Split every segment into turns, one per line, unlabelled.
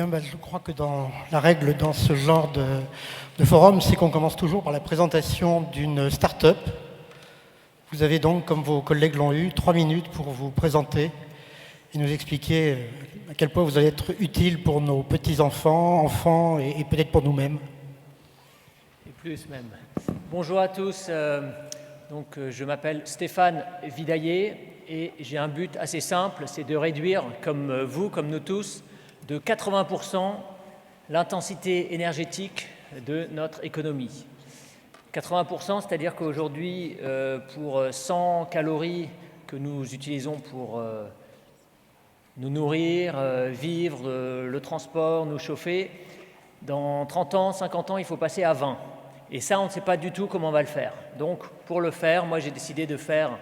bien, je crois que la règle dans ce genre de forum, c'est qu'on commence toujours par la présentation d'une start-up. Vous avez donc, comme vos collègues l'ont eu, 3 minutes pour vous présenter et nous expliquer à quel point vous allez être utile pour nos petits-enfants, enfants et peut-être pour nous-mêmes.
Et plus même. Bonjour à tous. Je m'appelle Stéphane Vidaillé et j'ai un but assez simple, c'est de réduire, comme vous, comme nous tous, de 80% l'intensité énergétique de notre économie. 80%, c'est-à-dire qu'aujourd'hui, pour 100 calories que nous utilisons pour nous nourrir, vivre, le transport, nous chauffer, dans 30 ans, 50 ans, il faut passer à 20. Et ça, on ne sait pas du tout comment on va le faire. Donc, pour le faire, moi, j'ai décidé de faire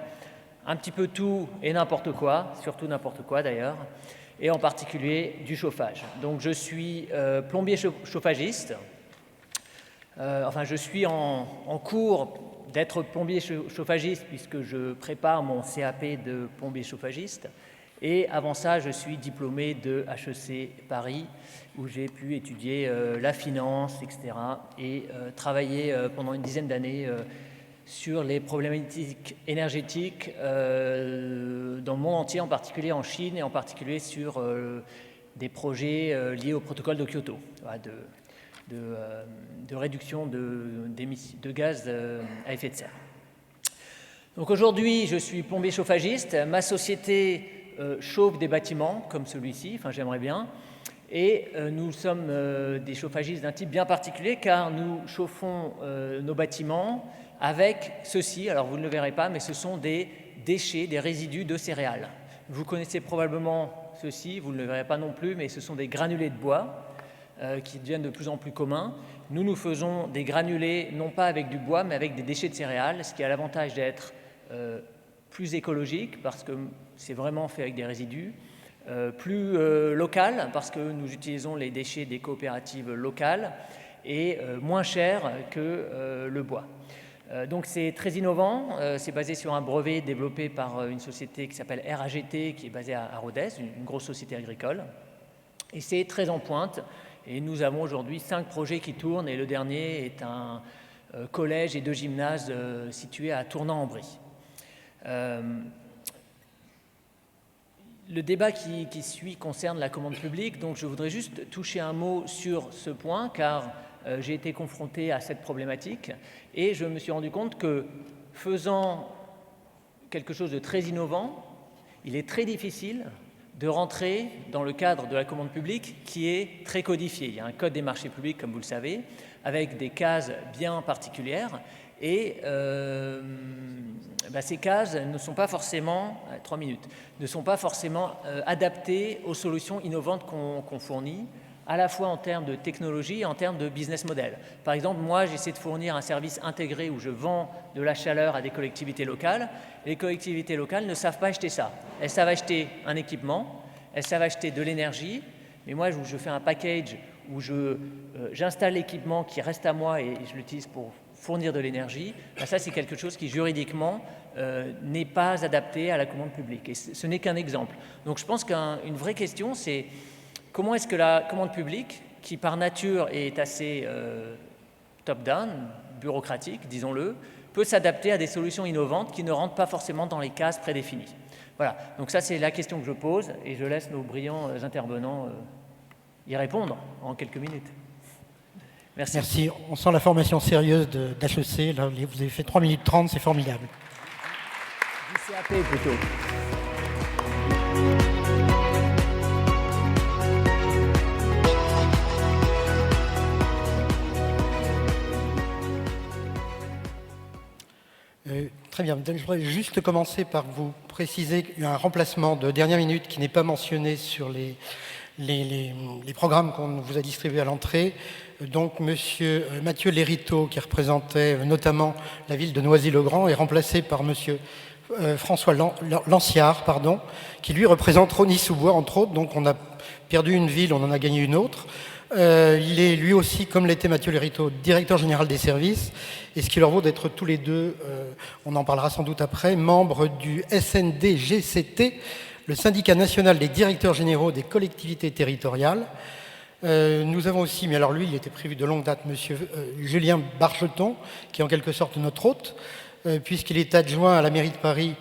un petit peu tout et n'importe quoi, surtout n'importe quoi d'ailleurs, et en particulier du chauffage. Donc, je suis plombier chauffagiste. Je suis en cours d'être plombier chauffagiste puisque je prépare mon CAP de plombier chauffagiste. Et avant ça, je suis diplômé de HEC Paris, où j'ai pu étudier la finance, etc. et travailler pendant une dizaine d'années sur les problématiques énergétiques dans le monde entier, en particulier en Chine et en particulier sur des projets liés au protocole de Kyoto, de réduction de gaz à effet de serre. Donc aujourd'hui, je suis plombier chauffagiste. Ma société chauffe des bâtiments comme celui-ci, j'aimerais bien. Et nous sommes des chauffagistes d'un type bien particulier car nous chauffons nos bâtiments avec ceci. Alors vous ne le verrez pas, mais ce sont des déchets, des résidus de céréales. Vous connaissez probablement ceci, vous ne le verrez pas non plus, mais ce sont des granulés de bois qui deviennent de plus en plus communs. Nous faisons des granulés, non pas avec du bois, mais avec des déchets de céréales, ce qui a l'avantage d'être plus écologique, parce que c'est vraiment fait avec des résidus, plus local, parce que nous utilisons les déchets des coopératives locales, et moins cher que le bois. Donc c'est très innovant, c'est basé sur un brevet développé par une société qui s'appelle RAGT, qui est basée à Rodez, une grosse société agricole, et c'est très en pointe. Et nous avons aujourd'hui 5 projets qui tournent et le dernier est un collège et 2 gymnases situés à Tournan-en-Brie. Le débat qui suit concerne la commande publique, donc je voudrais juste toucher un mot sur ce point car j'ai été confronté à cette problématique et je me suis rendu compte que faisant quelque chose de très innovant, il est très difficile de rentrer dans le cadre de la commande publique qui est très codifié. Il y a un code des marchés publics, comme vous le savez, avec des cases bien particulières. Et ces cases ne sont pas forcément, 3 minutes, ne sont pas forcément adaptées aux solutions innovantes qu'on fournit, à la fois en termes de technologie et en termes de business model. Par exemple, moi, j'essaie de fournir un service intégré où je vends de la chaleur à des collectivités locales. Les collectivités locales ne savent pas acheter ça. Elles savent acheter un équipement, elles savent acheter de l'énergie, mais moi, je fais un package où j'installe l'équipement qui reste à moi et je l'utilise pour fournir de l'énergie. Ça, c'est quelque chose qui, juridiquement, n'est pas adapté à la commande publique. Et ce n'est qu'un exemple. Donc, je pense qu'une vraie question, c'est comment est-ce que la commande publique, qui par nature est assez top-down, bureaucratique, disons-le, peut s'adapter à des solutions innovantes qui ne rentrent pas forcément dans les cases prédéfinies. Voilà, donc ça c'est la question que je pose et je laisse nos brillants intervenants y répondre en quelques minutes. Merci.
Merci, on sent la formation sérieuse d'HEC, là, vous avez fait 3 minutes 30, c'est formidable.
Du CAP plutôt.
Très bien. Je voudrais juste commencer par vous préciser qu'il y a un remplacement de dernière minute qui n'est pas mentionné sur les programmes qu'on vous a distribués à l'entrée. Donc, monsieur Mathieu Lériteau, qui représentait notamment la ville de Noisy-le-Grand, est remplacé par monsieur François Lanciard, qui lui représente Rosny-sous-Bois, entre autres. Donc, on a perdu une ville, on en a gagné une autre. Il est lui aussi, comme l'était Mathieu Lériteau, directeur général des services, et ce qui leur vaut d'être tous les deux, on en parlera sans doute après, membres du SNDGCT, le syndicat national des directeurs généraux des collectivités territoriales. Nous avons aussi, mais alors lui, il était prévu de longue date, monsieur Julien Bargeton, qui est en quelque sorte notre hôte, puisqu'il est adjoint à la mairie de Paris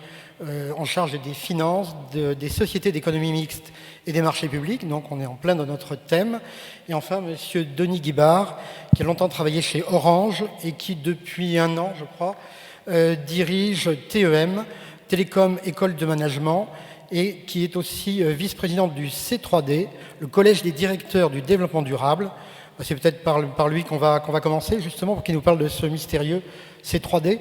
en charge des finances, des sociétés d'économie mixte et des marchés publics, donc on est en plein dans notre thème. Et enfin, monsieur Denis Guibard, qui a longtemps travaillé chez Orange et qui, depuis 1 an, je crois, dirige TEM, Télécom École de Management, et qui est aussi vice-président du C3D, le Collège des directeurs du développement durable. C'est peut-être par lui qu'on va commencer, justement, pour qu'il nous parle de ce mystérieux C3D.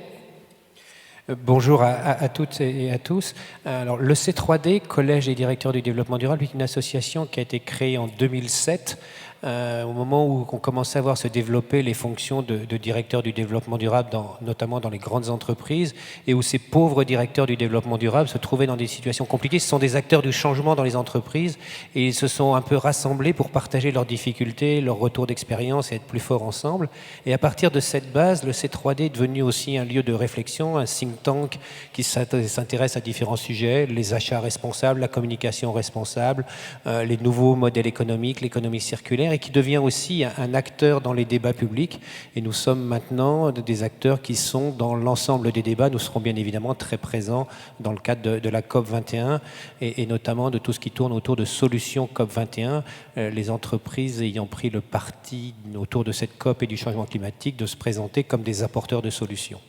Bonjour à toutes et à tous. Alors, le C3D, Collège des directeurs du développement durable, est une association qui a été créée en 2007, au moment où on commençait à voir se développer les fonctions de directeur du développement durable, notamment dans les grandes entreprises, et où ces pauvres directeurs du développement durable se trouvaient dans des situations compliquées. Ce sont des acteurs du changement dans les entreprises, et ils se sont un peu rassemblés pour partager leurs difficultés, leurs retours d'expérience et être plus forts ensemble. Et à partir de cette base, le C3D est devenu aussi un lieu de réflexion, un think tank qui s'intéresse à différents sujets, les achats responsables, la communication responsable, les nouveaux modèles économiques, l'économie circulaire, et qui devient aussi un acteur dans les débats publics. Et nous sommes maintenant des acteurs qui sont dans l'ensemble des débats. Nous serons bien évidemment très présents dans le cadre de la COP 21 et notamment de tout ce qui tourne autour de solutions COP 21, les entreprises ayant pris le parti autour de cette COP et du changement climatique de se présenter comme des apporteurs de solutions.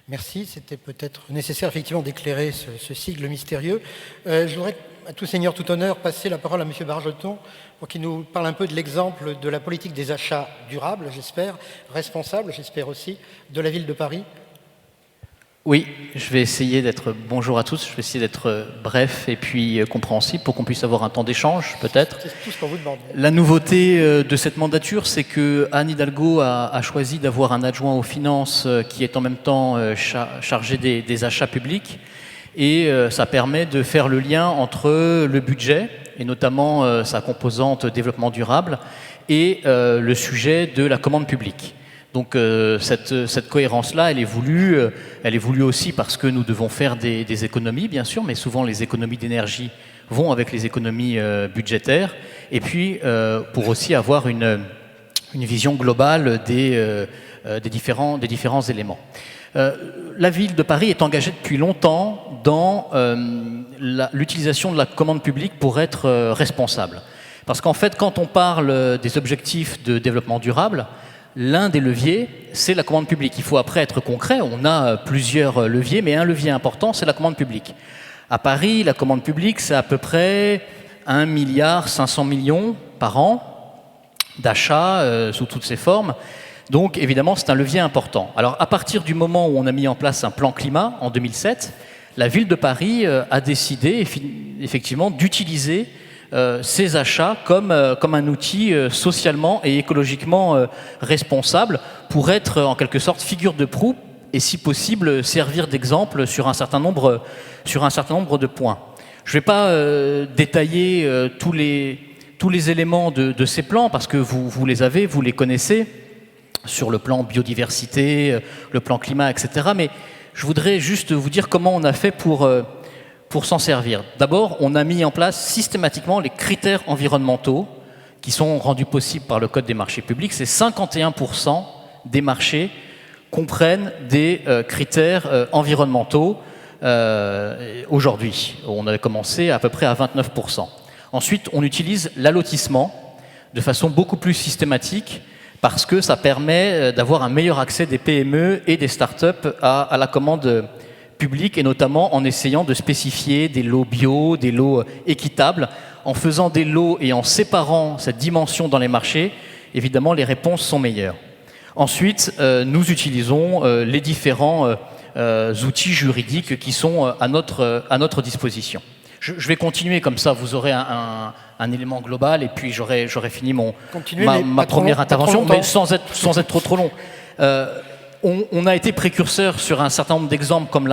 Merci, c'était peut-être nécessaire effectivement d'éclairer ce sigle mystérieux. Je voudrais, à tout seigneur, tout honneur, passer la parole à M. Bargeton pour qu'il nous parle un peu de l'exemple de la politique des achats durables, j'espère, responsables, j'espère aussi, de la ville de Paris.
Oui, je vais essayer d'être, bonjour à tous, je vais essayer d'être bref et puis compréhensible pour qu'on puisse avoir un temps d'échange, peut-être.
C'est tout ce qu'on vous demande.
La nouveauté de cette mandature, c'est que Anne Hidalgo a choisi d'avoir un adjoint aux finances qui est en même temps chargé des achats publics, et ça permet de faire le lien entre le budget, et notamment sa composante développement durable, et le sujet de la commande publique. Donc cette cohérence-là, elle est voulue aussi parce que nous devons faire des économies, bien sûr, mais souvent les économies d'énergie vont avec les économies budgétaires, et puis pour aussi avoir une vision globale des différents éléments. La ville de Paris est engagée depuis longtemps dans l'utilisation de la commande publique pour être responsable. Parce qu'en fait, quand on parle des objectifs de développement durable, l'un des leviers, c'est la commande publique. Il faut après être concret, on a plusieurs leviers, mais un levier important, c'est la commande publique. À Paris, la commande publique, c'est à peu près 1,5 milliard par an d'achats sous toutes ses formes. Donc évidemment, c'est un levier important. Alors à partir du moment où on a mis en place un plan climat en 2007, la ville de Paris a décidé effectivement d'utiliser ces achats comme un outil socialement et écologiquement responsable pour être en quelque sorte figure de proue et si possible servir d'exemple sur un certain nombre de points. Je ne vais pas détailler tous les éléments de ces plans parce que vous les avez, vous les connaissez sur le plan biodiversité, le plan climat, etc. Mais je voudrais juste vous dire comment on a fait pour s'en servir. D'abord, on a mis en place systématiquement les critères environnementaux qui sont rendus possibles par le Code des marchés publics. C'est 51% des marchés comprennent des critères environnementaux aujourd'hui. On avait commencé à peu près à 29%. Ensuite, on utilise l'allotissement de façon beaucoup plus systématique parce que ça permet d'avoir un meilleur accès des PME et des startups à la commande publique, et notamment en essayant de spécifier des lots bio, des lots équitables. En faisant des lots et en séparant cette dimension dans les marchés, évidemment, les réponses sont meilleures. Ensuite, nous utilisons les différents outils juridiques qui sont à notre disposition. Je vais continuer comme ça, vous aurez un élément global, et puis j'aurai fini ma première intervention, mais sans être trop long. On a été précurseur sur un certain nombre d'exemples comme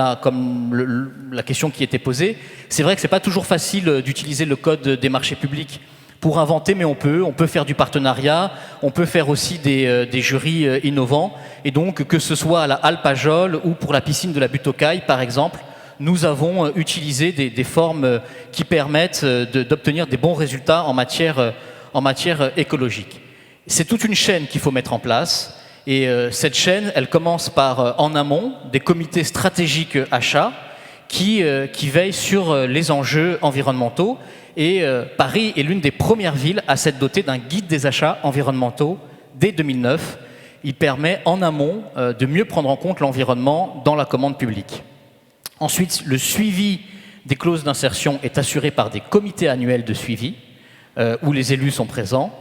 la question qui était posée. C'est vrai que ce n'est pas toujours facile d'utiliser le code des marchés publics pour inventer, mais on peut faire du partenariat, on peut faire aussi des jurys innovants. Et donc, que ce soit à la Halle Pajol ou pour la piscine de la Butte aux Cailles, par exemple, nous avons utilisé des formes qui permettent d'obtenir des bons résultats en matière en matière écologique. C'est toute une chaîne qu'il faut mettre en place. Et cette chaîne, elle commence par, en amont, des comités stratégiques achats qui veillent sur les enjeux environnementaux. Et Paris est l'une des premières villes à s'être dotée d'un guide des achats environnementaux dès 2009. Il permet en amont de mieux prendre en compte l'environnement dans la commande publique. Ensuite, le suivi des clauses d'insertion est assuré par des comités annuels de suivi où les élus sont présents.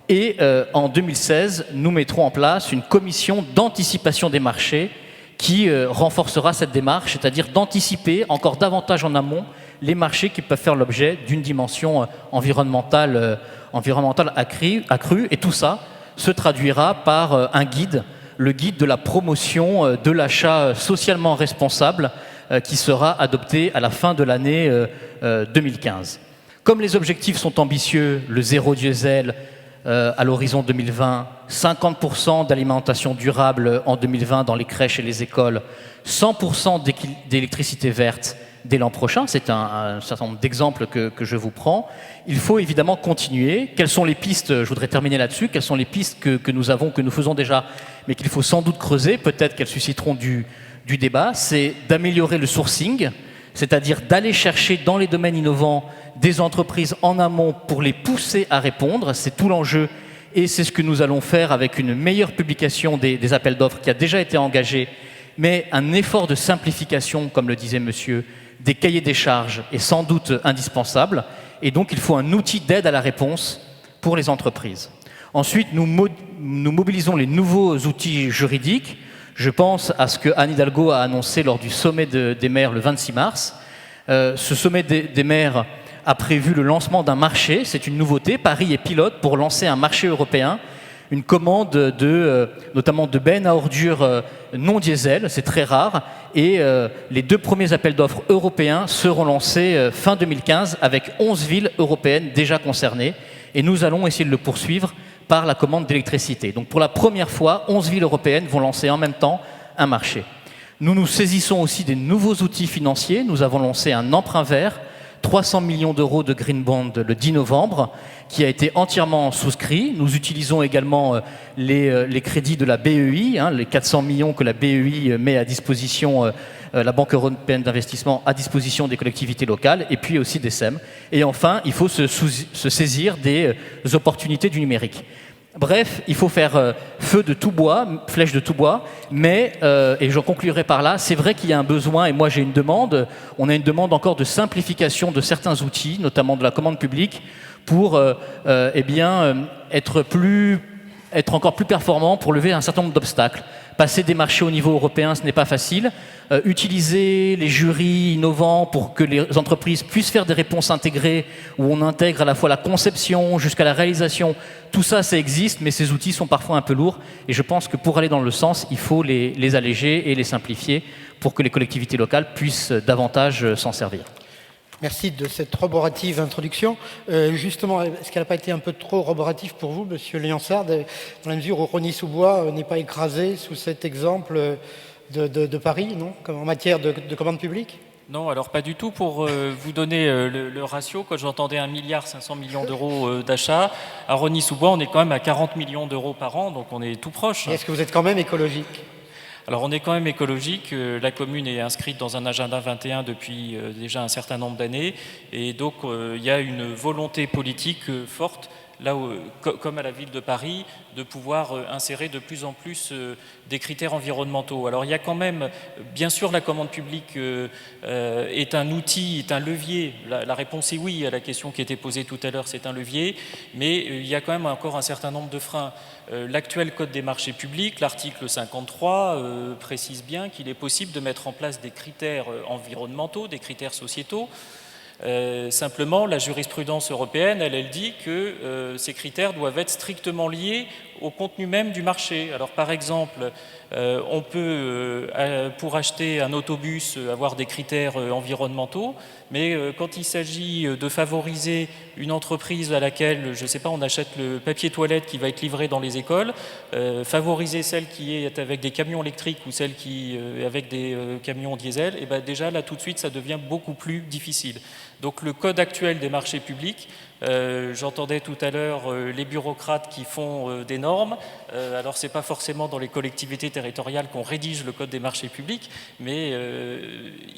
Et en 2016, nous mettrons en place une commission d'anticipation des marchés qui renforcera cette démarche, c'est-à-dire d'anticiper encore davantage en amont les marchés qui peuvent faire l'objet d'une dimension environnementale accrue. Et tout ça se traduira par un guide, le guide de la promotion de l'achat socialement responsable qui sera adopté à la fin de l'année 2015. Comme les objectifs sont ambitieux, le zéro diesel à l'horizon 2020, 50% d'alimentation durable en 2020 dans les crèches et les écoles, 100% d'électricité verte dès l'an prochain. C'est un certain nombre d'exemples que je vous prends. Il faut évidemment continuer. Quelles sont les pistes? Je voudrais terminer là-dessus. Quelles sont les pistes que nous faisons déjà, mais qu'il faut sans doute creuser? Peut-être qu'elles susciteront du débat. C'est d'améliorer le sourcing, c'est-à-dire d'aller chercher dans les domaines innovants des entreprises en amont pour les pousser à répondre. C'est tout l'enjeu et c'est ce que nous allons faire avec une meilleure publication des appels d'offres qui a déjà été engagée, mais un effort de simplification, comme le disait monsieur, des cahiers des charges est sans doute indispensable et donc il faut un outil d'aide à la réponse pour les entreprises. Ensuite, nous mobilisons les nouveaux outils juridiques. Je pense à ce que Anne Hidalgo a annoncé lors du sommet des maires le 26 mars. Ce sommet des maires a prévu le lancement d'un marché, c'est une nouveauté. Paris est pilote pour lancer un marché européen, une commande notamment de bennes à ordures non diesel, c'est très rare. Et les 2 premiers appels d'offres européens seront lancés fin 2015 avec 11 villes européennes déjà concernées. Et nous allons essayer de le poursuivre par la commande d'électricité. Donc pour la première fois, 11 villes européennes vont lancer en même temps un marché. Nous nous saisissons aussi des nouveaux outils financiers. Nous avons lancé un emprunt vert, 300 millions d'euros de Green Bond le 10 novembre, qui a été entièrement souscrit. Nous utilisons également les crédits de la BEI, les 400 millions que la BEI met à disposition, la Banque européenne d'investissement, à disposition des collectivités locales, et puis aussi des SEM. Et enfin, il faut se saisir des opportunités du numérique. Bref, il faut faire feu de tout bois, flèche de tout bois, mais, et j'en conclurai par là, c'est vrai qu'il y a un besoin, et moi j'ai une demande, on a une demande encore de simplification de certains outils, notamment de la commande publique, pour être encore plus performant, pour lever un certain nombre d'obstacles. Passer des marchés au niveau européen, ce n'est pas facile. Utiliser les jurys innovants pour que les entreprises puissent faire des réponses intégrées, où on intègre à la fois la conception jusqu'à la réalisation, tout ça, ça existe, mais ces outils sont parfois un peu lourds. Et je pense que pour aller dans le sens, il faut les alléger et les simplifier pour que les collectivités locales puissent davantage s'en servir.
Merci de cette roborative introduction. Justement, est-ce qu'elle n'a pas été un peu trop roborative pour vous, monsieur Liansard, dans la mesure où Rosny-sous-Bois n'est pas écrasé sous cet exemple de Paris, non, en matière de commande publique?
Non, alors pas du tout. Pour vous donner le ratio, quand j'entendais 1,5 milliard d'euros d'achat, à Rosny-sous-Bois, on est quand même à 40 millions d'euros par an, donc on est tout proche.
Et est-ce que vous êtes quand même écologique?
Alors on est quand même écologique, la commune est inscrite dans un agenda 21 depuis déjà un certain nombre d'années, et donc il y a une volonté politique forte, là où, comme à la ville de Paris, de pouvoir insérer de plus en plus des critères environnementaux. Alors il y a quand même, bien sûr la commande publique est un outil, est un levier, la réponse est oui à la question qui était posée tout à l'heure, c'est un levier, mais il y a quand même encore un certain nombre de freins. L'actuel Code des marchés publics, l'article 53, précise bien qu'il est possible de mettre en place des critères environnementaux, des critères sociétaux. Simplement, la jurisprudence européenne, elle dit que ces critères doivent être strictement liés au contenu même du marché. Alors par exemple, on peut, pour acheter un autobus, avoir des critères environnementaux, mais quand il s'agit de favoriser une entreprise à laquelle, je ne sais pas, on achète le papier toilette qui va être livré dans les écoles, favoriser celle qui est avec des camions électriques ou celle qui est avec des camions diesel, et bien déjà là tout de suite ça devient beaucoup plus difficile. Donc le code actuel des marchés publics, j'entendais tout à l'heure les bureaucrates qui font des normes. Alors ce n'est pas forcément dans les collectivités territoriales qu'on rédige le code des marchés publics, mais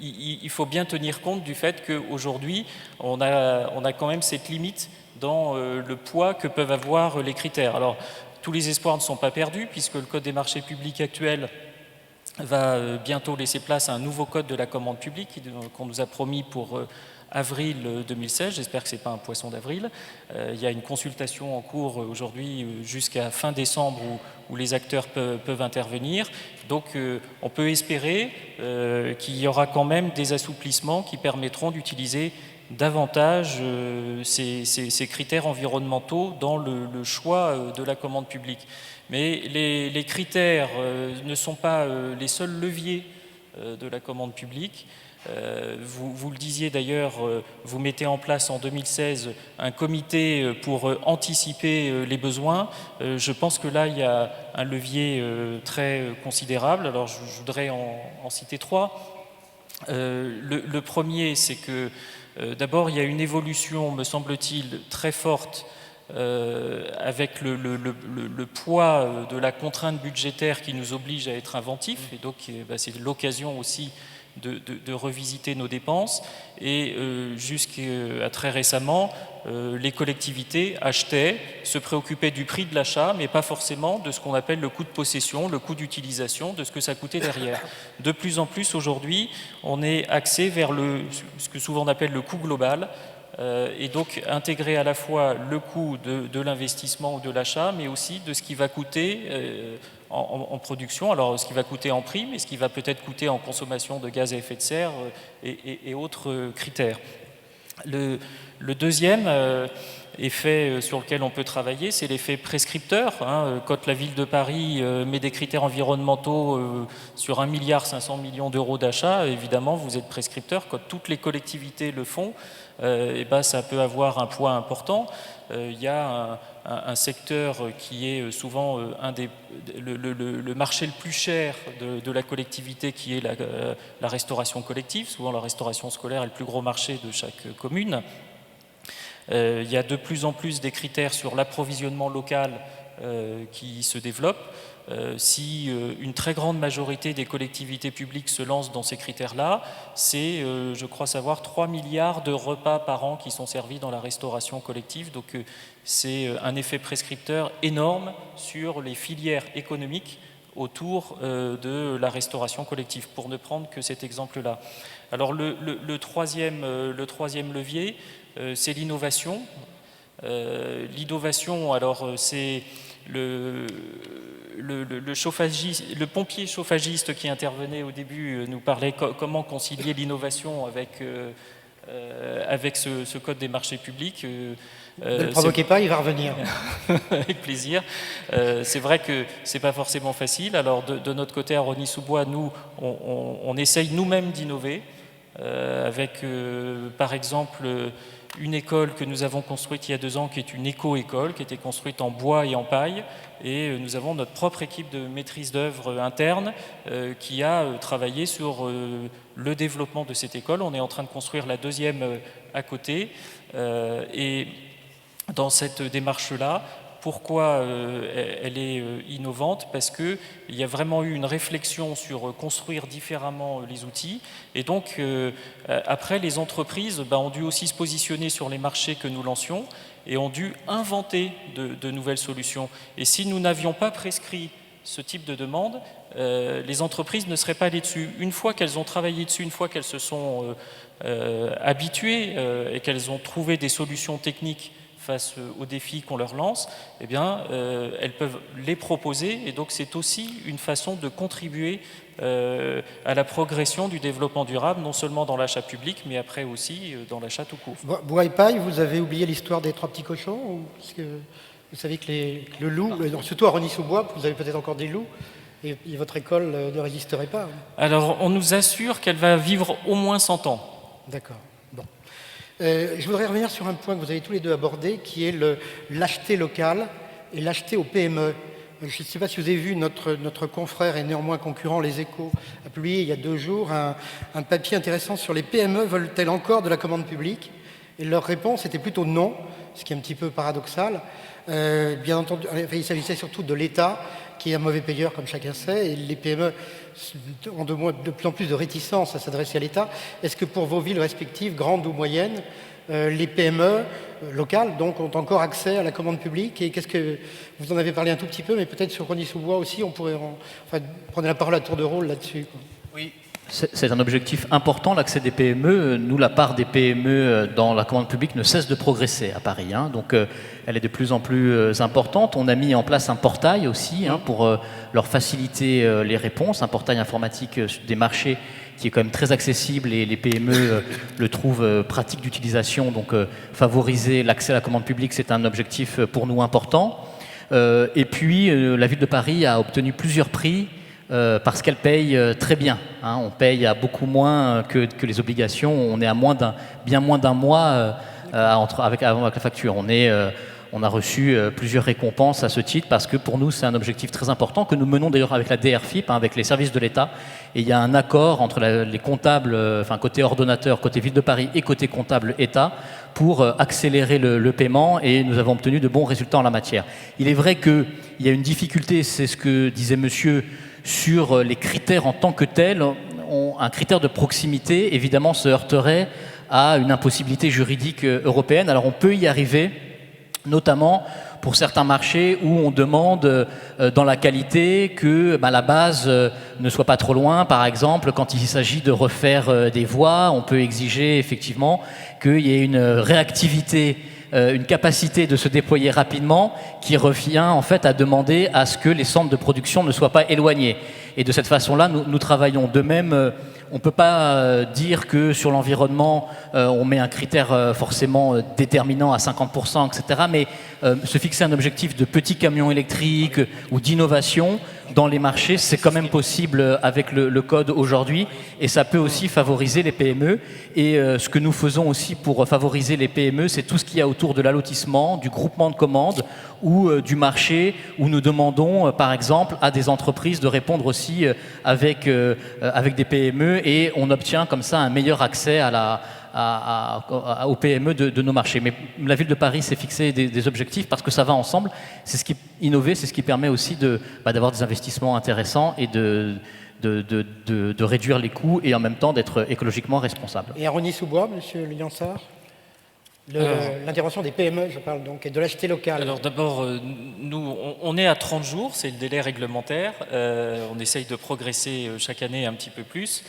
il faut bien tenir compte du fait qu'aujourd'hui, on a quand même cette limite dans le poids que peuvent avoir les critères. Alors, tous les espoirs ne sont pas perdus, puisque le Code des marchés publics actuel va bientôt laisser place à un nouveau Code de la commande publique qu'on nous a promis pour avril 2016. J'espère que ce n'est pas un poisson d'avril. Il y a une consultation en cours aujourd'hui jusqu'à fin décembre où les acteurs peuvent intervenir. Donc, on peut espérer qu'il y aura quand même des assouplissements qui permettront d'utiliser davantage ces critères environnementaux dans le choix de la commande publique. Mais les critères ne sont pas les seuls leviers de la commande publique. Vous le disiez d'ailleurs, vous mettez en place en 2016 un comité pour anticiper les besoins. Je pense que là, il y a un levier très considérable. Alors, je voudrais en citer trois. Le premier, c'est que d'abord, il y a une évolution, me semble-t-il, très forte avec le poids de la contrainte budgétaire qui nous oblige à être inventifs. Et donc, c'est l'occasion aussi de revisiter nos dépenses. Et jusqu'à très récemment, les collectivités achetaient, se préoccupaient du prix de l'achat, mais pas forcément de ce qu'on appelle le coût de possession, le coût d'utilisation, de ce que ça coûtait derrière. De plus en plus aujourd'hui, on est axé vers ce que souvent on appelle le coût global, et donc intégrer à la fois le coût de l'investissement ou de l'achat, mais aussi de ce qui va coûter en production, alors ce qui va coûter en prix, mais ce qui va peut-être coûter en consommation de gaz à effet de serre et autres critères. Le deuxième effet sur lequel on peut travailler, c'est l'effet prescripteur. Quand la ville de Paris met des critères environnementaux sur 1,5 milliard d'euros d'achat, évidemment, vous êtes prescripteur. Quand toutes les collectivités le font, ça peut avoir un poids important. Il y a un secteur qui est souvent le marché le plus cher de la collectivité, qui est la restauration collective. Souvent, la restauration scolaire est le plus gros marché de chaque commune. Il y a de plus en plus des critères sur l'approvisionnement local qui se développent. Si une très grande majorité des collectivités publiques se lancent dans ces critères-là, c'est, je crois savoir, 3 milliards de repas par an qui sont servis dans la restauration collective. Donc c'est un effet prescripteur énorme sur les filières économiques autour de la restauration collective, pour ne prendre que cet exemple-là. Alors le troisième levier, c'est l'innovation. L'innovation, alors c'est le pompier chauffagiste qui intervenait au début nous parlait comment concilier l'innovation avec ce code des marchés publics.
Ne le provoquez pas, il va revenir.
Avec plaisir. C'est vrai que c'est pas forcément facile. Alors de notre côté à Rosny-sous-Bois, nous, on essaye nous-mêmes d'innover avec, par exemple, une école que nous avons construite il y a 2 ans, qui est une éco-école, qui était construite en bois et en paille. Et nous avons notre propre équipe de maîtrise d'œuvre interne qui a travaillé sur le développement de cette école. On est en train de construire la 2e à côté. Et dans cette démarche-là, pourquoi elle est innovante? Parce qu'il y a vraiment eu une réflexion sur construire différemment les outils. Et donc, après, les entreprises ont dû aussi se positionner sur les marchés que nous lancions et ont dû inventer de nouvelles solutions. Et si nous n'avions pas prescrit ce type de demande, les entreprises ne seraient pas allées dessus. Une fois qu'elles ont travaillé dessus, une fois qu'elles se sont habituées et qu'elles ont trouvé des solutions techniques face aux défis qu'on leur lance, eh bien, elles peuvent les proposer, et donc c'est aussi une façon de contribuer à la progression du développement durable, non seulement dans l'achat public, mais après aussi dans l'achat tout court.
Bois et Paille, vous avez oublié l'histoire des 3 petits cochons, ou parce que vous savez que le loup, surtout à Rosny-sous-Bois, vous avez peut-être encore des loups, et votre école ne résisterait pas.
Alors, on nous assure qu'elle va vivre au moins 100 ans.
D'accord. Bon. Je voudrais revenir sur un point que vous avez tous les deux abordé, qui est l'acheter local et l'acheter aux PME. Je ne sais pas si vous avez vu, notre confrère et néanmoins concurrent, Les Échos, a publié il y a 2 jours un papier intéressant sur les PME veulent-elles encore de la commande publique. Et leur réponse était plutôt non, ce qui est un petit peu paradoxal. Bien entendu, il s'agissait surtout de l'État, qui est un mauvais payeur, comme chacun sait, et les PME ont de plus en plus de réticence à s'adresser à l'État. Est-ce que pour vos villes respectives, grandes ou moyennes, les PME locales donc, ont encore accès à la commande publique? Et qu'est-ce que vous en avez parlé un tout petit peu, mais peut-être sur Rosny-sous-Bois aussi, on pourrait prendre la parole à tour de rôle là-dessus.
Oui. C'est un objectif important, l'accès des PME. Nous, la part des PME dans la commande publique ne cesse de progresser à Paris. Donc, elle est de plus en plus importante. On a mis en place un portail aussi pour leur faciliter les réponses, un portail informatique des marchés qui est quand même très accessible et les PME le trouvent pratique d'utilisation. Donc, favoriser l'accès à la commande publique, c'est un objectif pour nous important. Et puis, la ville de Paris a obtenu plusieurs prix parce qu'elle paye très bien. On paye à beaucoup moins que les obligations. On est à bien moins d'un mois avec la facture. On a reçu plusieurs récompenses à ce titre parce que pour nous, c'est un objectif très important que nous menons d'ailleurs avec la DRFIP, avec les services de l'État. Et il y a un accord entre les comptables, côté ordonnateur, côté Ville de Paris et côté comptable État pour accélérer le paiement et nous avons obtenu de bons résultats en la matière. Il est vrai qu'il y a une difficulté, c'est ce que disait monsieur, sur les critères en tant que tels. Un critère de proximité, évidemment, se heurterait à une impossibilité juridique européenne. Alors on peut y arriver, notamment pour certains marchés où on demande dans la qualité que la base ne soit pas trop loin. Par exemple, quand il s'agit de refaire des voies, on peut exiger effectivement qu'il y ait une réactivité, une capacité de se déployer rapidement qui revient en fait à demander à ce que les centres de production ne soient pas éloignés. Et de cette façon-là, nous travaillons. De même, on ne peut pas dire que sur l'environnement, on met un critère forcément déterminant à 50%, etc. Mais se fixer un objectif de petits camions électriques ou d'innovation dans les marchés, c'est quand même possible avec le code aujourd'hui. Et ça peut aussi favoriser les PME. Et ce que nous faisons aussi pour favoriser les PME, c'est tout ce qu'il y a autour de l'allotissement, du groupement de commandes ou du marché, où nous demandons, par exemple, à des entreprises de répondre aussi avec des PME et on obtient comme ça un meilleur accès aux PME de nos marchés. Mais la Ville de Paris s'est fixé des objectifs parce que ça va ensemble. C'est ce qui innover, c'est ce qui permet aussi d'avoir des investissements intéressants et de réduire les coûts et en même temps d'être écologiquement responsable.
Et à Rosny-sous-Bois, monsieur Liansart, l'intervention des PME, je parle donc, et de l'acheter local.
Alors d'abord, nous, on est à 30 jours, c'est le délai réglementaire. On essaye de progresser chaque année un petit peu plus.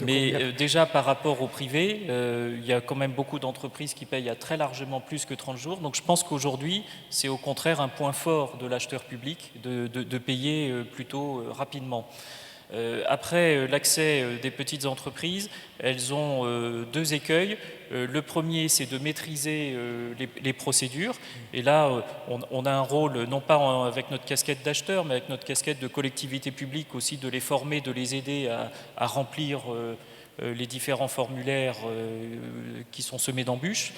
Mais déjà par rapport au privé, il y a quand même beaucoup d'entreprises qui payent à très largement plus que 30 jours. Donc je pense qu'aujourd'hui, c'est au contraire un point fort de l'acheteur public de payer plutôt rapidement. Après l'accès des petites entreprises, elles ont deux écueils. Le premier, c'est de maîtriser les procédures. Et là, on a un rôle, non pas avec notre casquette d'acheteur, mais avec notre casquette de collectivité publique aussi, de les former, de les aider à remplir les différents formulaires qui sont semés d'embûches.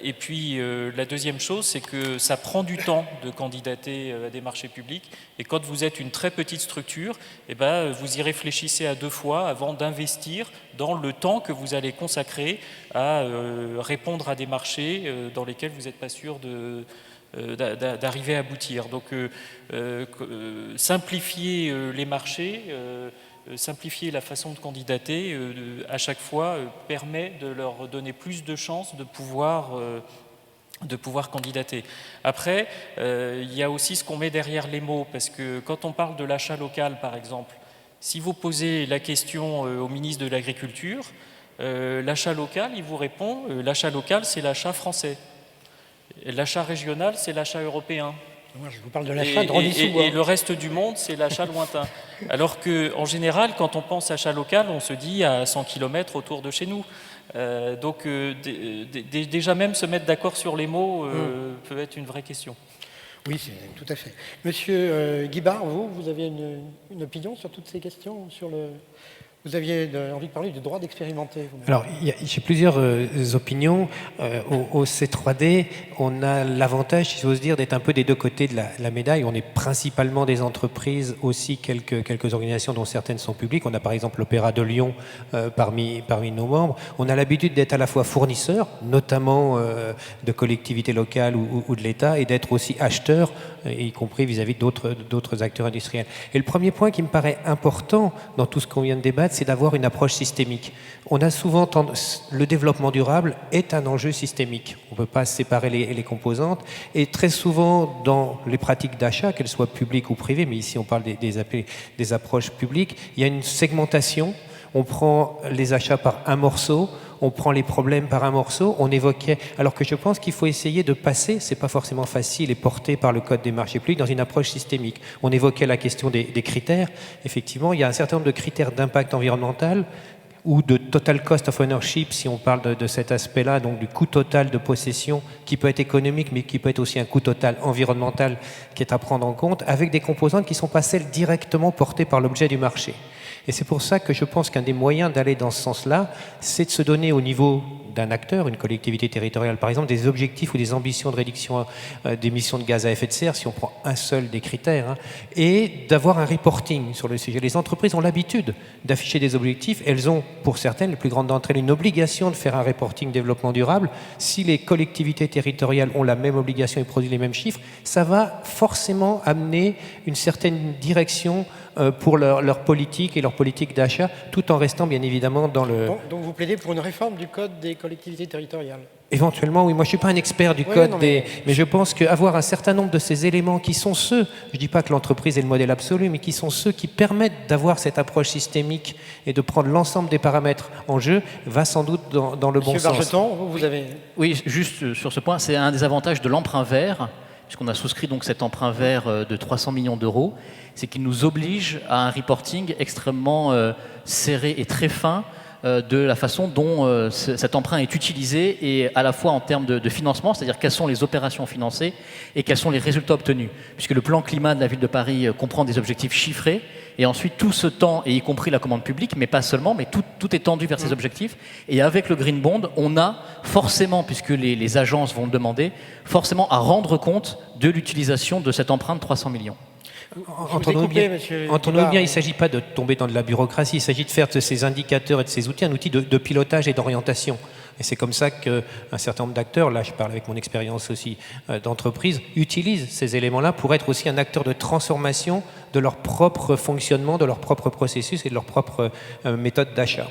Et puis la deuxième chose, c'est que ça prend du temps de candidater à des marchés publics. Et quand vous êtes une très petite structure, vous y réfléchissez à deux fois avant d'investir dans le temps que vous allez consacrer à répondre à des marchés dans lesquels vous n'êtes pas sûr d'arriver à aboutir. Donc simplifier les marchés, simplifier la façon de candidater à chaque fois permet de leur donner plus de chances de pouvoir candidater. Après, il y a aussi ce qu'on met derrière les mots, parce que quand on parle de l'achat local, par exemple, si vous posez la question au ministre de l'Agriculture, l'achat local, il vous répond, l'achat local, c'est l'achat français. L'achat régional, c'est l'achat européen.
Moi, je vous parle de l'achat de Rosny-sous-Bois.
Et le reste du monde, c'est l'achat lointain. Alors qu'en général, quand on pense achat local, on se dit à 100 km autour de chez nous. Donc déjà même se mettre d'accord sur les mots peut être une vraie question.
Oui, c'est tout à fait. Monsieur Guibard, vous avez une opinion sur toutes ces questions, Vous aviez envie de parler du droit d'expérimenter.
Alors, j'ai plusieurs opinions. Au C3D, on a l'avantage, si j'ose dire, d'être un peu des deux côtés de la médaille. On est principalement des entreprises, aussi quelques organisations dont certaines sont publiques. On a par exemple l'Opéra de Lyon parmi nos membres. On a l'habitude d'être à la fois fournisseur, notamment de collectivités locales ou de l'État, et d'être aussi acheteur, y compris vis-à-vis d'autres acteurs industriels. Et le premier point qui me paraît important dans tout ce qu'on vient de débattre, c'est d'avoir une approche systémique. On a souvent tendance, le développement durable est un enjeu systémique. On ne peut pas séparer les composantes. Et très souvent, dans les pratiques d'achat, qu'elles soient publiques ou privées, mais ici on parle des approches publiques, il y a une segmentation. On prend les achats par un morceau, on prend les problèmes par un morceau, on évoquait, alors que je pense qu'il faut essayer de passer, c'est pas forcément facile et porté par le code des marchés publics, dans une approche systémique. On évoquait la question des critères. Effectivement, il y a un certain nombre de critères d'impact environnemental ou de total cost of ownership, si on parle de cet aspect-là, donc du coût total de possession, qui peut être économique, mais qui peut être aussi un coût total environnemental qui est à prendre en compte, avec des composantes qui ne sont pas celles directement portées par l'objet du marché. Et c'est pour ça que je pense qu'un des moyens d'aller dans ce sens-là, c'est de se donner au niveau d'un acteur, une collectivité territoriale par exemple, des objectifs ou des ambitions de réduction d'émissions de gaz à effet de serre, si on prend un seul des critères, et d'avoir un reporting sur le sujet. Les entreprises ont l'habitude d'afficher des objectifs. Elles ont, pour certaines, les plus grandes d'entre elles, une obligation de faire un reporting développement durable. Si les collectivités territoriales ont la même obligation et produisent les mêmes chiffres, ça va forcément amener une certaine direction pour leur politique et leur politique d'achat, tout en restant bien évidemment dans le...
Donc vous plaidez pour une réforme du code des collectivités territoriales?
Éventuellement, oui. Moi, je ne suis pas un expert du code, mais je pense qu'avoir un certain nombre de ces éléments qui sont ceux, je ne dis pas que l'entreprise est le modèle absolu, mais qui sont ceux qui permettent d'avoir cette approche systémique et de prendre l'ensemble des paramètres en jeu, va sans doute dans le bon sens.
Monsieur Bargeton, vous avez...
Oui, juste sur ce point, c'est un des avantages de l'emprunt vert, puisqu'on a souscrit donc cet emprunt vert de 300 millions d'euros, c'est qu'il nous oblige à un reporting extrêmement serré et très fin de la façon dont cet emprunt est utilisé, et à la fois en termes de financement, c'est-à-dire quelles sont les opérations financées et quels sont les résultats obtenus. Puisque le plan climat de la ville de Paris comprend des objectifs chiffrés, et ensuite tout ce temps, et y compris la commande publique, mais pas seulement, mais tout est tendu vers ces objectifs. Et avec le Green Bond, on a forcément, puisque les agences vont le demander, forcément à rendre compte de l'utilisation de cet emprunt de 300 millions.
Entendons-nous bien, il ne s'agit pas de tomber dans de la bureaucratie, il s'agit de faire de ces indicateurs et de ces outils un outil de pilotage et d'orientation. Et c'est comme ça qu'un certain nombre d'acteurs, là je parle avec mon expérience aussi d'entreprise, utilisent ces éléments-là pour être aussi un acteur de transformation de leur propre fonctionnement, de leur propre processus et de leur propre méthode d'achat.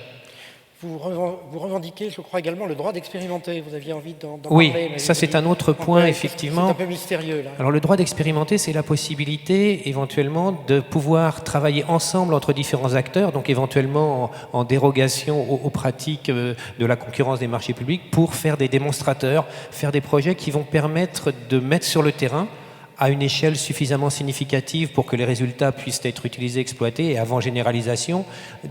Vous revendiquez, je crois, également le droit d'expérimenter. Vous aviez envie d'en
oui,
parler.
ça c'est un autre point, effectivement.
C'est un peu mystérieux, là.
Alors le droit d'expérimenter, c'est la possibilité, éventuellement, de pouvoir travailler ensemble entre différents acteurs, donc éventuellement en dérogation aux pratiques de la concurrence des marchés publics, pour faire des démonstrateurs, faire des projets qui vont permettre de mettre sur le terrain, à une échelle suffisamment significative pour que les résultats puissent être utilisés, exploités, et avant généralisation,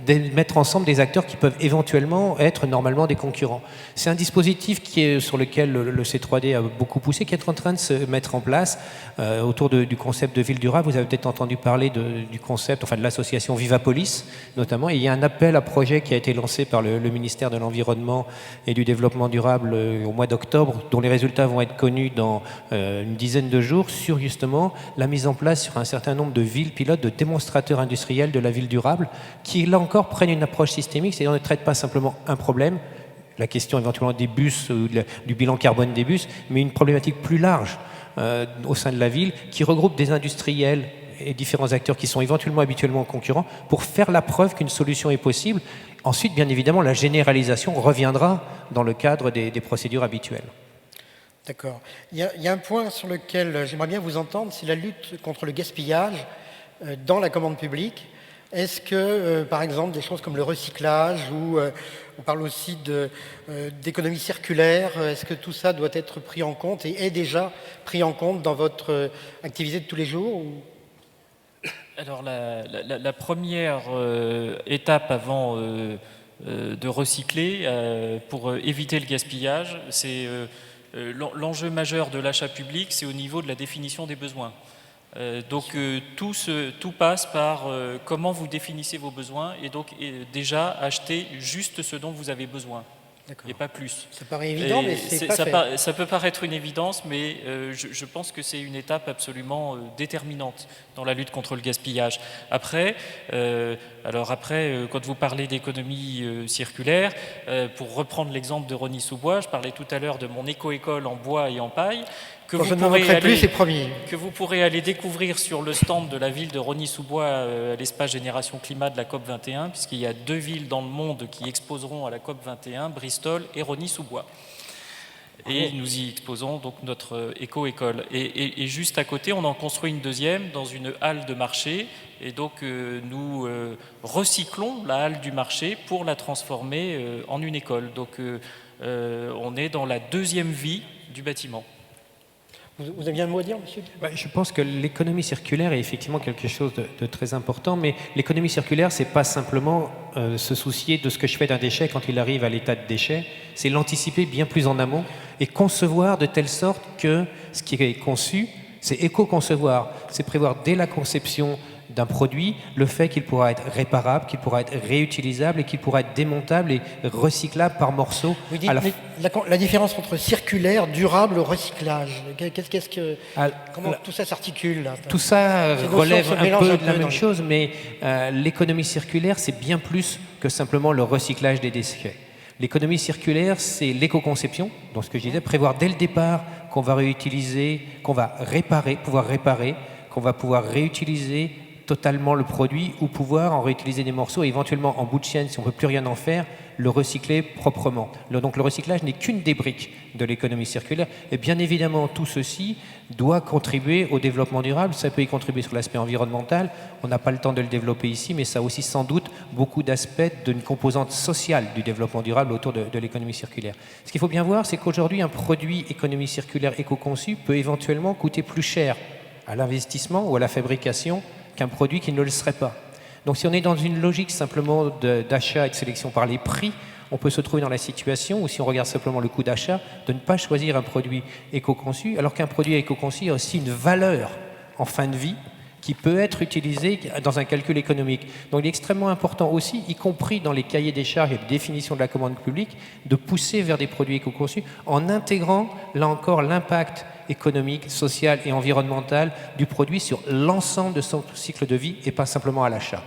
de mettre ensemble des acteurs qui peuvent éventuellement être normalement des concurrents. C'est un dispositif sur lequel le C3D a beaucoup poussé, qui est en train de se mettre en place autour du concept de ville durable. Vous avez peut-être entendu parler du concept, enfin de l'association Vivapolis notamment, et il y a un appel à projet qui a été lancé par le ministère de l'Environnement et du Développement durable au mois d'octobre, dont les résultats vont être connus dans une dizaine de jours, sur justement la mise en place sur un certain nombre de villes pilotes, de démonstrateurs industriels de la ville durable, qui là encore prennent une approche systémique, c'est-à-dire ne traitent pas simplement un problème, la question éventuellement des bus, du bilan carbone des bus, mais une problématique plus large au sein de la ville, qui regroupe des industriels et différents acteurs qui sont éventuellement habituellement concurrents, pour faire la preuve qu'une solution est possible. Ensuite, bien évidemment, la généralisation reviendra dans le cadre des procédures habituelles.
D'accord. Il y a un point sur lequel j'aimerais bien vous entendre, c'est la lutte contre le gaspillage dans la commande publique. Est-ce que, par exemple, des choses comme le recyclage, ou on parle aussi d'économie circulaire, est-ce que tout ça doit être pris en compte et est déjà pris en compte dans votre activité de tous les jours, ou...
Alors la première étape avant de recycler, pour éviter le gaspillage, c'est... l'enjeu majeur de l'achat public, c'est au niveau de la définition des besoins. Tout passe par comment vous définissez vos besoins et donc déjà acheter juste ce dont vous avez besoin et pas plus.
Ça paraît évident, mais c'est pas fait.
Ça peut paraître une évidence, mais je pense que c'est une étape absolument déterminante dans la lutte contre le gaspillage. Après, quand vous parlez d'économie circulaire, pour reprendre l'exemple de Rosny-sous-Bois, je parlais tout à l'heure de mon éco-école en bois et en paille, que vous pourrez aller découvrir sur le stand de la ville de Rosny-sous-Bois à l'espace Génération Climat de la COP21, puisqu'il y a 2 villes dans le monde qui exposeront à la COP21, Bristol et Rosny-sous-Bois. Et nous y exposons donc notre éco-école. Et juste à côté, on en construit une deuxième dans une halle de marché. Et donc nous recyclons la halle du marché pour la transformer en une école. Donc on est dans la deuxième vie du bâtiment.
Vous aviez un mot à dire, monsieur ?
Je pense que l'économie circulaire est effectivement quelque chose de très important, mais l'économie circulaire, c'est pas simplement se soucier de ce que je fais d'un déchet quand il arrive à l'état de déchet, c'est l'anticiper bien plus en amont et concevoir de telle sorte que ce qui est conçu, c'est éco-concevoir, c'est prévoir dès la conception d'un produit le fait qu'il pourra être réparable, qu'il pourra être réutilisable et qu'il pourra être démontable et recyclable par morceaux.
Vous dites la différence entre circulaire, durable, recyclage. Comment tout ça s'articule là ?
Tout ça relève un peu de la même chose, mais l'économie circulaire, c'est bien plus que simplement le recyclage des déchets. L'économie circulaire, c'est l'éco-conception, donc ce que je disais, prévoir dès le départ qu'on va réutiliser, qu'on va pouvoir réparer, qu'on va pouvoir réutiliser totalement le produit ou pouvoir en réutiliser des morceaux et éventuellement en bout de chaîne, si on ne peut plus rien en faire, le recycler proprement. Donc le recyclage n'est qu'une des briques de l'économie circulaire et bien évidemment tout ceci doit contribuer au développement durable. Ça peut y contribuer sur l'aspect environnemental, on n'a pas le temps de le développer ici, mais ça a aussi sans doute beaucoup d'aspects d'une composante sociale du développement durable autour de l'économie circulaire. Ce qu'il faut bien voir, c'est qu'aujourd'hui un produit économie circulaire éco-conçu peut éventuellement coûter plus cher à l'investissement ou à la fabrication qu'un produit qui ne le serait pas. Donc si on est dans une logique simplement d'achat et de sélection par les prix, on peut se trouver dans la situation où si on regarde simplement le coût d'achat, de ne pas choisir un produit éco-conçu, alors qu'un produit éco-conçu a aussi une valeur en fin de vie qui peut être utilisée dans un calcul économique. Donc il est extrêmement important aussi, y compris dans les cahiers des charges et de définition de la commande publique, de pousser vers des produits éco-conçus en intégrant, là encore, l'impact économique, social et environnemental du produit sur l'ensemble de son cycle de vie et pas simplement à l'achat.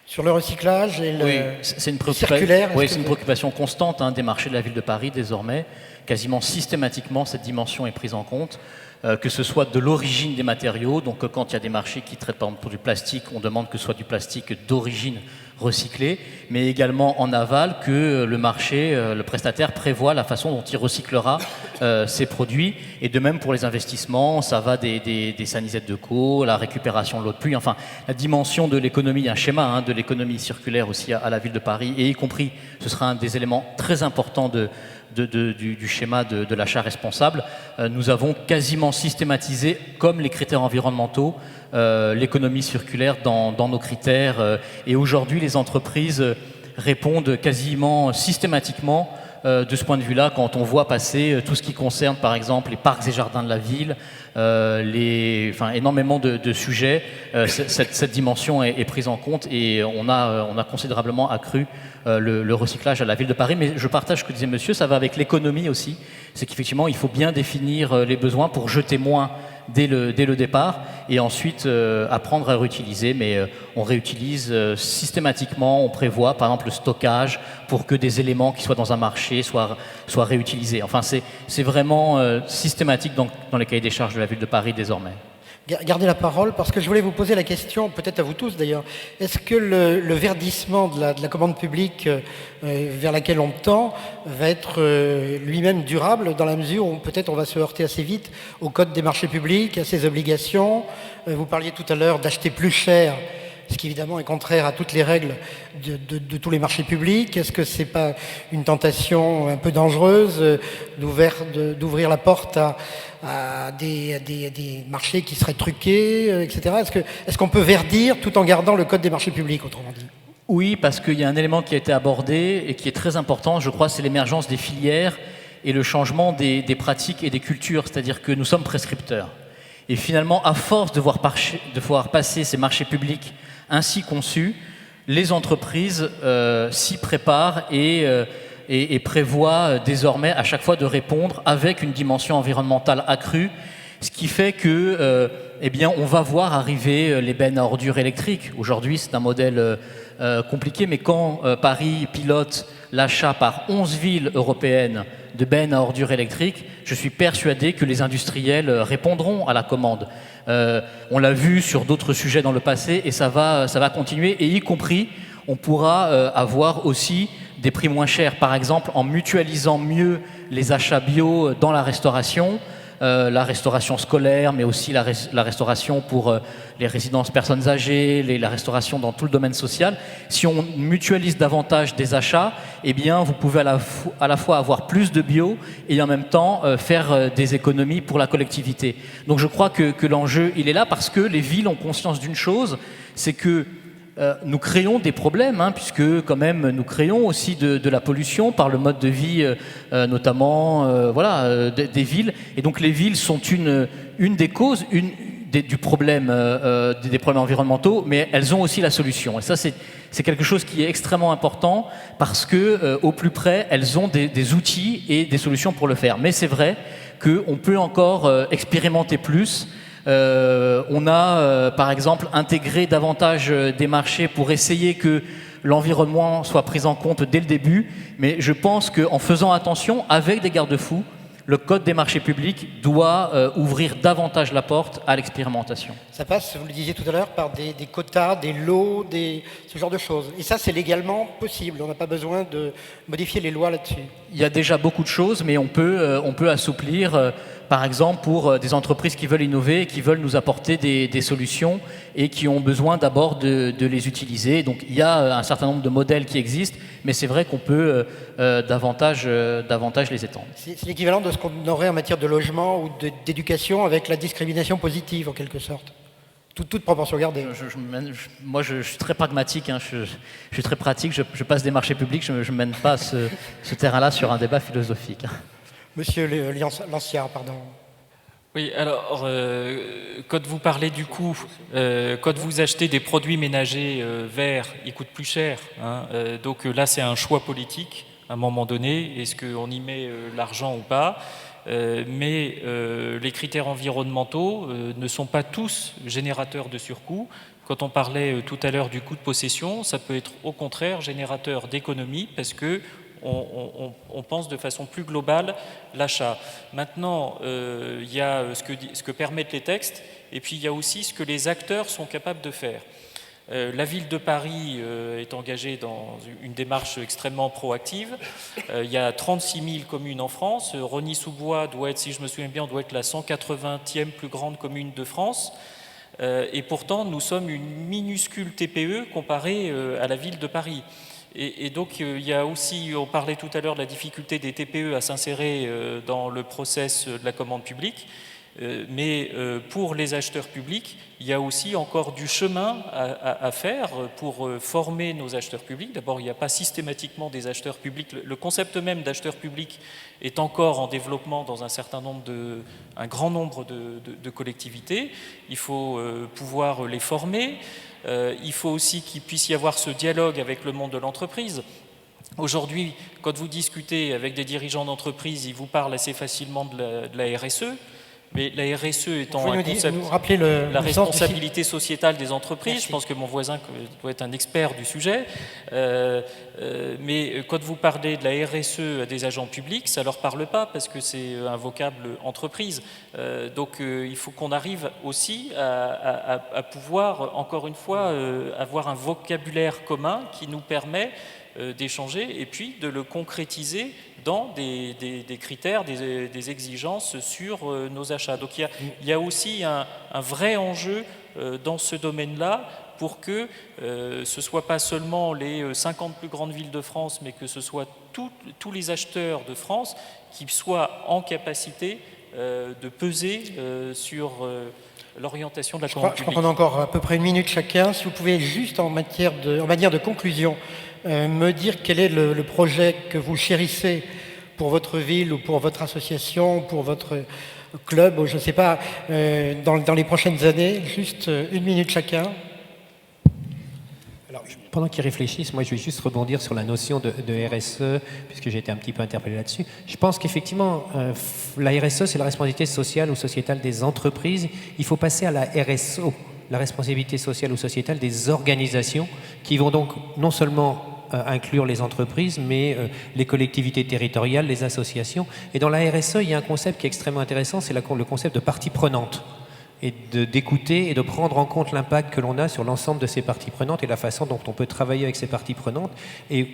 Sur le recyclage et
c'est une préoccupation constante des marchés de la ville de Paris désormais. Quasiment systématiquement, cette dimension est prise en compte. Que ce soit de l'origine des matériaux, donc quand il y a des marchés qui traitent par exemple pour du plastique, on demande que ce soit du plastique d'origine recyclée, mais également en aval que le marché, le prestataire prévoit la façon dont il recyclera ses produits, et de même pour les investissements, ça va des sanisettes de co, la récupération de l'eau de pluie, enfin la dimension de l'économie, un schéma de l'économie circulaire aussi à la ville de Paris, et y compris, ce sera un des éléments très importants du schéma de l'achat responsable. Nous avons quasiment systématisé, comme les critères environnementaux, l'économie circulaire dans nos critères. Et aujourd'hui, les entreprises répondent quasiment systématiquement de ce point de vue-là, quand on voit passer tout ce qui concerne, par exemple, les parcs et jardins de la ville, énormément de sujets, cette dimension est prise en compte et on a considérablement accru le recyclage à la ville de Paris. Mais je partage ce que disait monsieur, ça va avec l'économie aussi, c'est qu'effectivement, il faut bien définir les besoins pour jeter moins dès le départ et ensuite apprendre à réutiliser, mais on réutilise systématiquement, on prévoit par exemple le stockage pour que des éléments qui soient dans un marché soient réutilisés. Enfin, c'est vraiment systématique dans les cahiers des charges de la ville de Paris désormais.
Gardez la parole parce que je voulais vous poser la question, peut-être à vous tous d'ailleurs, est-ce que le verdissement de la commande publique vers laquelle on tend va être lui-même durable dans la mesure où peut-être on va se heurter assez vite au code des marchés publics, à ses obligations. Vous parliez tout à l'heure d'acheter plus cher, ce qui évidemment est contraire à toutes les règles de tous les marchés publics. Est-ce que c'est pas une tentation un peu dangereuse d'ouvrir la porte à des marchés qui seraient truqués, etc. Est-ce qu'on peut verdir tout en gardant le code des marchés publics, autrement dit ?
Oui, parce qu'il y a un élément qui a été abordé et qui est très important, je crois, c'est l'émergence des filières et le changement des pratiques et des cultures, c'est-à-dire que nous sommes prescripteurs. Et finalement, à force de voir passer ces marchés publics ainsi conçus, les entreprises s'y préparent et prévoient désormais à chaque fois de répondre avec une dimension environnementale accrue, ce qui fait que on va voir arriver les bennes à ordures électriques. Aujourd'hui, c'est un modèle compliqué, mais quand Paris pilote l'achat par 11 villes européennes de bennes à ordures électriques, je suis persuadé que les industriels répondront à la commande. On l'a vu sur d'autres sujets dans le passé et ça va continuer, et y compris, on pourra avoir aussi des prix moins chers, par exemple en mutualisant mieux les achats bio dans la restauration scolaire, mais aussi la restauration pour les résidences personnes âgées, la restauration dans tout le domaine social. Si on mutualise davantage des achats, eh bien, vous pouvez à la fois avoir plus de bio et en même temps faire des économies pour la collectivité. Donc je crois que l'enjeu, il est là parce que les villes ont conscience d'une chose, c'est que nous créons des problèmes, puisque quand même nous créons aussi de la pollution par le mode de vie, notamment des villes. Et donc les villes sont une des causes des problèmes environnementaux, mais elles ont aussi la solution. Et ça, c'est quelque chose qui est extrêmement important parce que au plus près, elles ont des outils et des solutions pour le faire. Mais c'est vrai qu'on peut encore expérimenter plus. On a, par exemple, intégré davantage des marchés pour essayer que l'environnement soit pris en compte dès le début, mais je pense qu'en faisant attention, avec des garde-fous, le Code des marchés publics doit ouvrir davantage la porte à l'expérimentation.
Ça passe, vous le disiez tout à l'heure, par des quotas, des lots, ce genre de choses. Et ça, c'est légalement possible. On n'a pas besoin de modifier les lois là-dessus.
Il y a déjà beaucoup de choses, mais on peut assouplir, par exemple, pour des entreprises qui veulent innover, qui veulent nous apporter des solutions et qui ont besoin d'abord de les utiliser. Donc il y a un certain nombre de modèles qui existent, mais c'est vrai qu'on peut davantage les étendre. C'est
l'équivalent de ce qu'on aurait en matière de logement ou d'éducation avec la discrimination positive, en quelque sorte. Toute proportion gardée.
Moi, je suis très pragmatique, je suis très pratique, je passe des marchés publics, je ne mène pas ce terrain-là sur un débat philosophique.
Monsieur Lanciard, pardon.
Oui, alors, quand vous parlez du coût, quand vous achetez des produits ménagers verts, ils coûtent plus cher. Donc là, c'est un choix politique, à un moment donné. Est-ce qu'on y met l'argent ou pas ? Mais les critères environnementaux ne sont pas tous générateurs de surcoût. Quand on parlait tout à l'heure du coût de possession, ça peut être au contraire générateur d'économie parce que on pense de façon plus globale l'achat. Maintenant, il y a ce que permettent les textes et puis il y a aussi ce que les acteurs sont capables de faire. La ville de Paris est engagée dans une démarche extrêmement proactive. Il y a 36 000 communes en France. Rosny-sous-Bois doit être, si je me souviens bien, doit être la 180e plus grande commune de France. Et pourtant, nous sommes une minuscule TPE comparée à la ville de Paris. Et donc, il y a aussi, on parlait tout à l'heure de la difficulté des TPE à s'insérer dans le process de la commande publique. Mais pour les acheteurs publics, il y a aussi encore du chemin à faire pour former nos acheteurs publics. D'abord, il n'y a pas systématiquement des acheteurs publics. Le concept même d'acheteur public est encore en développement dans un grand nombre de collectivités. Il faut pouvoir les former. Il faut aussi qu'il puisse y avoir ce dialogue avec le monde de l'entreprise. Aujourd'hui, quand vous discutez avec des dirigeants d'entreprise, ils vous parlent assez facilement de la RSE. Mais la RSE étant un concept, la responsabilité sociétale des entreprises, merci. Je pense que mon voisin doit être un expert du sujet, mais quand vous parlez de la RSE à des agents publics, ça ne leur parle pas parce que c'est un vocable entreprise. Donc il faut qu'on arrive aussi à pouvoir, encore une fois, avoir un vocabulaire commun qui nous permet d'échanger et puis de le concrétiser dans des critères, des exigences sur nos achats. Donc il y a aussi un vrai enjeu dans ce domaine-là pour que ce ne soit pas seulement les 50 plus grandes villes de France, mais que ce soit tous les acheteurs de France qui soient en capacité de peser sur l'orientation de la commande publique.
Je crois qu'on a encore à peu près une minute chacun. Si vous pouvez juste en manière de conclusion, me dire quel est le projet que vous chérissez pour votre ville ou pour votre association, pour votre club, ou je ne sais pas, dans les prochaines années? Juste 1 minute chacun.
Alors, pendant qu'ils réfléchissent, moi je vais juste rebondir sur la notion de RSE, puisque j'ai été un petit peu interpellé là-dessus. Je pense qu'effectivement, la RSE, c'est la responsabilité sociale ou sociétale des entreprises. Il faut passer à la RSO, la responsabilité sociale ou sociétale des organisations, qui vont donc non seulement inclure les entreprises, mais les collectivités territoriales, les associations. Et dans la RSE, il y a un concept qui est extrêmement intéressant, c'est le concept de partie prenante, et d'écouter et de prendre en compte l'impact que l'on a sur l'ensemble de ces parties prenantes et la façon dont on peut travailler avec ces parties prenantes. Et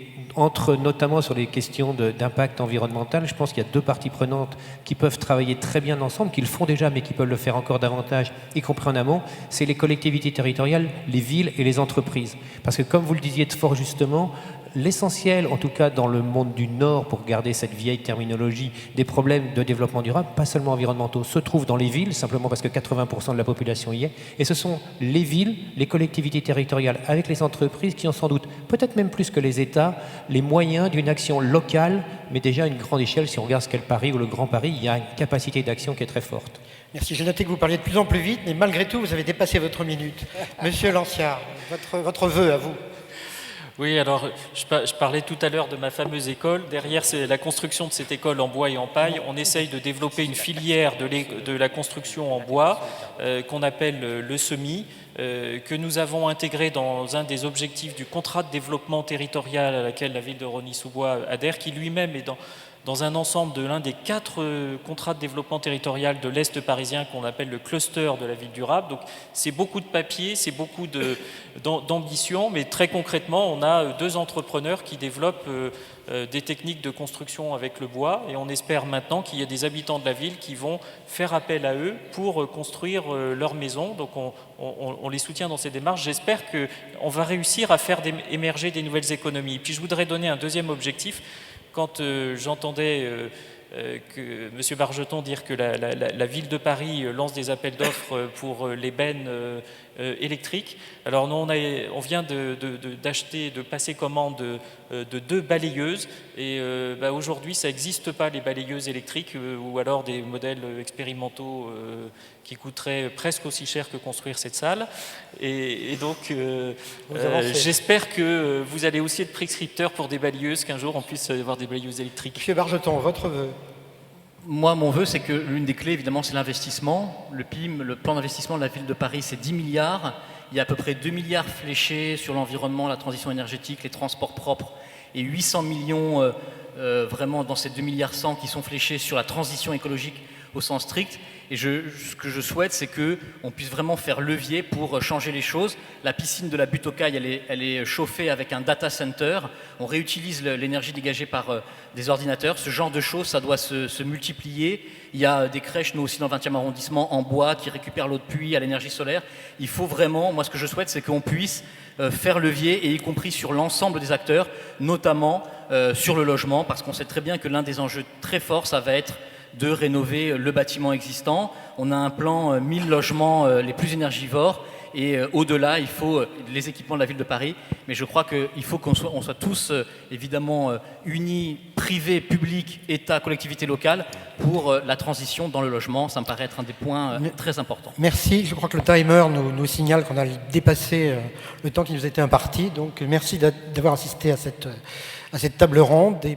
notamment sur les questions d'impact environnemental, je pense qu'il y a 2 parties prenantes qui peuvent travailler très bien ensemble, qui le font déjà, mais qui peuvent le faire encore davantage, y compris en amont, c'est les collectivités territoriales, les villes et les entreprises. Parce que comme vous le disiez fort justement, l'essentiel, en tout cas dans le monde du Nord, pour garder cette vieille terminologie, des problèmes de développement durable, pas seulement environnementaux, se trouvent dans les villes, simplement parce que 80% de la population y est. Et ce sont les villes, les collectivités territoriales, avec les entreprises, qui ont sans doute, peut-être même plus que les États, les moyens d'une action locale, mais déjà à une grande échelle. Si on regarde ce qu'est le Paris ou le Grand Paris, il y a une capacité d'action qui est très forte.
Merci. J'ai noté que vous parliez de plus en plus vite, mais malgré tout, vous avez dépassé votre minute. Monsieur Lanciard, votre vœu à vous.
Oui, alors je parlais tout à l'heure de ma fameuse école. Derrière c'est la construction de cette école en bois et en paille, on essaye de développer une filière de la construction en bois qu'on appelle le SEMI, que nous avons intégré dans un des objectifs du contrat de développement territorial à laquelle la ville de Rosny-sous-Bois adhère, qui lui-même est dans un ensemble de l'un des 4 contrats de développement territorial de l'Est parisien qu'on appelle le cluster de la ville durable. Donc c'est beaucoup de papier, c'est beaucoup d'ambition, mais très concrètement, on a 2 entrepreneurs qui développent des techniques de construction avec le bois, et on espère maintenant qu'il y a des habitants de la ville qui vont faire appel à eux pour construire leur maison. Donc on les soutient dans ces démarches. J'espère qu'on va réussir à faire émerger des nouvelles économies. Puis je voudrais donner un deuxième objectif. Quand j'entendais que M. Bargeton dire que la ville de Paris lance des appels d'offres pour les bennes électriques, alors nous on vient de passer commande de 2 balayeuses, et aujourd'hui ça n'existe pas, les balayeuses électriques, ou alors des modèles expérimentaux qui coûteraient presque aussi cher que construire cette salle. Et donc j'espère que vous allez aussi être prescripteur pour des balayeuses, qu'un jour on puisse avoir des balayeuses électriques.
Monsieur Bargeton, votre vœu.
Moi, mon vœu, c'est que l'une des clés, évidemment, c'est l'investissement. Le PIM, le plan d'investissement de la ville de Paris, c'est 10 milliards. Il y a à peu près 2 milliards fléchés sur l'environnement, la transition énergétique, les transports propres, et 800 millions vraiment dans ces 2 milliards 100 qui sont fléchés sur la transition écologique au sens strict. Et ce que je souhaite, c'est qu'on puisse vraiment faire levier pour changer les choses. La piscine de la Butte aux Cailles, elle est chauffée avec un data center. On réutilise l'énergie dégagée par des ordinateurs. Ce genre de choses, ça doit se multiplier. Il y a des crèches, nous aussi dans le 20e arrondissement, en bois, qui récupèrent l'eau de pluie à l'énergie solaire. Il faut vraiment, moi ce que je souhaite, c'est qu'on puisse faire levier, et y compris sur l'ensemble des acteurs, notamment sur le logement, parce qu'on sait très bien que l'un des enjeux très forts, ça va être de rénover le bâtiment existant. On a un plan 1000 logements les plus énergivores, et au-delà, il faut les équipements de la ville de Paris. Mais je crois qu'il faut qu'on soit tous évidemment unis, privés, publics, État, collectivités locales, pour la transition dans le logement. Ça me paraît être un des points très importants.
Merci. Je crois que le timer nous signale qu'on a dépassé le temps qui nous était imparti. Donc merci d'avoir assisté à cette table ronde. Et